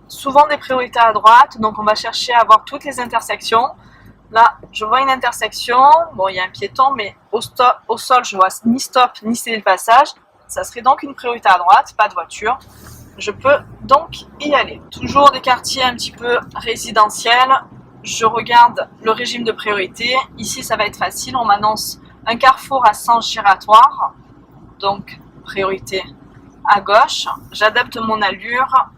souvent des priorités à droite, donc on va chercher à avoir toutes les intersections. Là, je vois une intersection, bon, il y a un piéton, mais au sol, je vois ni stop, ni céder le passage. Ça serait donc une priorité à droite, pas de voiture. Je peux donc y aller. Toujours des quartiers un petit peu résidentiels. Je regarde le régime de priorité. Ici, ça va être facile. On m'annonce un carrefour à sens giratoire, donc priorité à gauche. J'adapte mon allure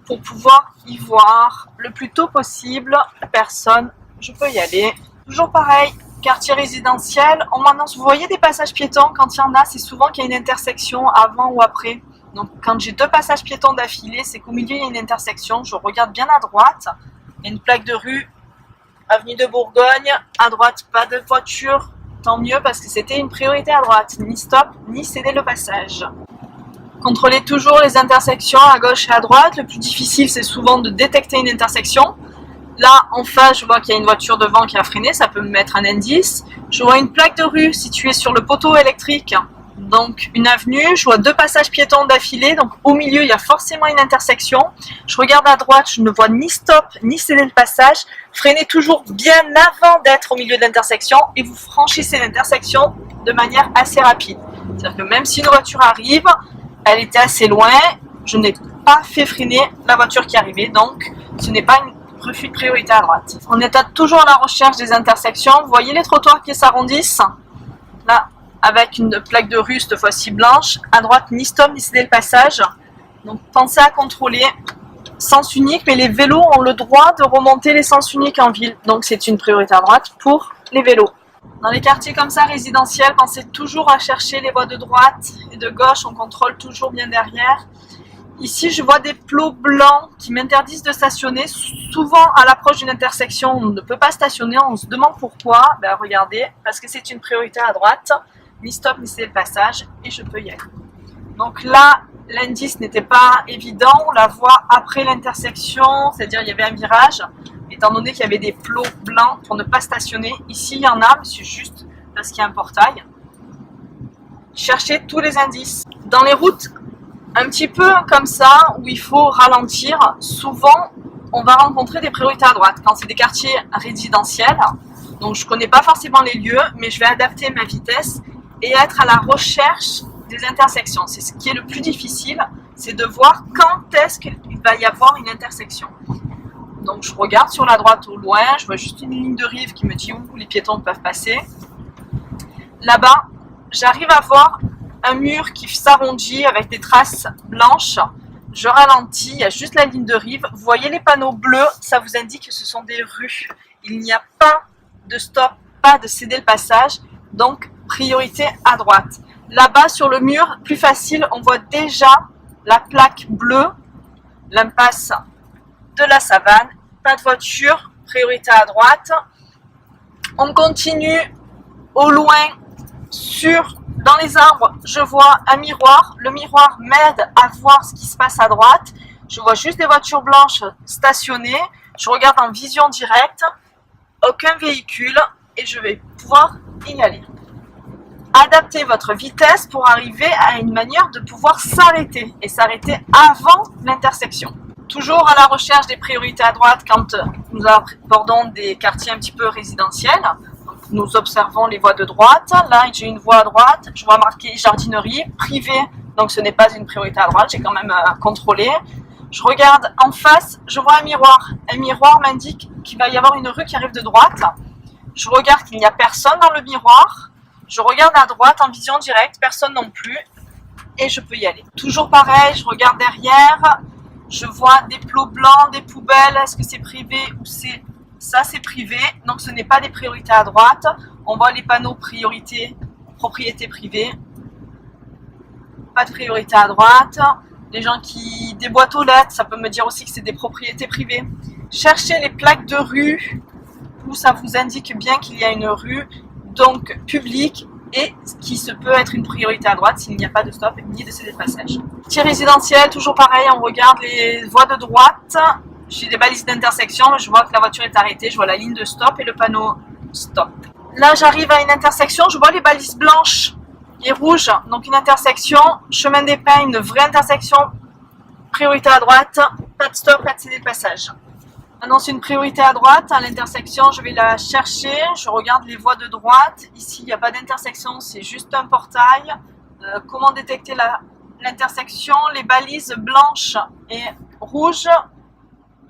pour pouvoir y voir le plus tôt possible personne. Je peux y aller. Toujours pareil, quartier résidentiel, on m'annonce, vous voyez des passages piétons, quand il y en a, c'est souvent qu'il y a une intersection avant ou après. Donc quand j'ai deux passages piétons d'affilée, c'est qu'au milieu il y a une intersection, je regarde bien à droite, il y a une plaque de rue, avenue de Bourgogne, à droite pas de voiture, tant mieux parce que c'était une priorité à droite, ni stop, ni céder le passage. Contrôlez toujours les intersections à gauche et à droite, le plus difficile c'est souvent de détecter une intersection. Là, en face, je vois qu'il y a une voiture devant qui a freiné, ça peut me mettre un indice. Je vois une plaque de rue située sur le poteau électrique, donc une avenue. Je vois deux passages piétons d'affilée, donc au milieu, il y a forcément une intersection. Je regarde à droite, je ne vois ni stop, ni céder le passage. Freinez toujours bien avant d'être au milieu de l'intersection et vous franchissez l'intersection de manière assez rapide. C'est-à-dire que même si une voiture arrive, elle était assez loin, je n'ai pas fait freiner la voiture qui arrivait, donc ce n'est pas une refus de priorité à droite. On est toujours à la recherche des intersections. Vous voyez les trottoirs qui s'arrondissent? Là, avec une plaque de rue, cette fois-ci blanche. À droite, ni stop, ni céder le passage. Donc, pensez à contrôler. Sens unique, mais les vélos ont le droit de remonter les sens uniques en ville. Donc, c'est une priorité à droite pour les vélos. Dans les quartiers comme ça, résidentiels, pensez toujours à chercher les voies de droite et de gauche. On contrôle toujours bien derrière. Ici, je vois des plots blancs qui m'interdisent de stationner. Souvent, à l'approche d'une intersection, on ne peut pas stationner. On se demande pourquoi. Ben, regardez, parce que c'est une priorité à droite. Ni stop, ni céder le passage. Et je peux y aller. Donc là, l'indice n'était pas évident. On la voit après l'intersection. C'est-à-dire, il y avait un virage. Étant donné qu'il y avait des plots blancs pour ne pas stationner. Ici, il y en a, mais c'est juste parce qu'il y a un portail. Cherchez tous les indices. Dans les routes un petit peu comme ça, où il faut ralentir, souvent on va rencontrer des priorités à droite. Quand c'est des quartiers résidentiels, donc je ne connais pas forcément les lieux, mais je vais adapter ma vitesse et être à la recherche des intersections. C'est ce qui est le plus difficile, c'est de voir quand est-ce qu'il va y avoir une intersection. Donc je regarde sur la droite au loin, je vois juste une ligne de rive qui me dit où les piétons peuvent passer. Là-bas, j'arrive à voir un mur qui s'arrondit avec des traces blanches. Je ralentis, il y a juste la ligne de rive. Vous voyez les panneaux bleus, ça vous indique que ce sont des rues. Il n'y a pas de stop, pas de céder le passage, donc priorité à droite. Là-bas sur le mur, plus facile, on voit déjà la plaque bleue, l'impasse de la Savane. Pas de voiture, priorité à droite. On continue au loin dans les arbres, je vois un miroir. Le miroir m'aide à voir ce qui se passe à droite. Je vois juste des voitures blanches stationnées. Je regarde en vision directe. Aucun véhicule et je vais pouvoir y aller. Adaptez votre vitesse pour arriver à une manière de pouvoir s'arrêter et s'arrêter avant l'intersection. Toujours à la recherche des priorités à droite quand nous abordons des quartiers un petit peu résidentiels. Nous observons les voies de droite. Là, j'ai une voie à droite. Je vois marqué jardinerie privée. Donc, ce n'est pas une priorité à droite. J'ai quand même à contrôler. Je regarde en face. Je vois un miroir. Un miroir m'indique qu'il va y avoir une rue qui arrive de droite. Je regarde qu'il n'y a personne dans le miroir. Je regarde à droite en vision directe. Personne non plus. Et je peux y aller. Toujours pareil. Je regarde derrière. Je vois des plots blancs, des poubelles. Est-ce que c'est privé ou c'est... Ça, c'est privé, donc ce n'est pas des priorités à droite. On voit les panneaux priorité, propriété privée. Pas de priorité à droite. Les gens qui déboîtent aux lettres, ça peut me dire aussi que c'est des propriétés privées. Cherchez les plaques de rue où ça vous indique bien qu'il y a une rue, donc publique, et qui se peut être une priorité à droite s'il n'y a pas de stop ni de céder de passage. Quartier résidentiel, toujours pareil, on regarde les voies de droite. J'ai des balises d'intersection, je vois que la voiture est arrêtée, je vois la ligne de stop et le panneau stop. Là, j'arrive à une intersection, je vois les balises blanches et rouges, donc une intersection, chemin des pins, une vraie intersection, priorité à droite, pas de stop, pas de céder le passage. Annonce une priorité à droite, à l'intersection, je vais la chercher, je regarde les voies de droite. Ici, il n'y a pas d'intersection, c'est juste un portail. Comment détecter l'intersection? Les balises blanches et rouges.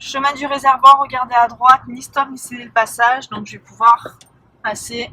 Chemin du réservoir, regardez à droite, ni stop ni céder le passage. Donc je vais pouvoir passer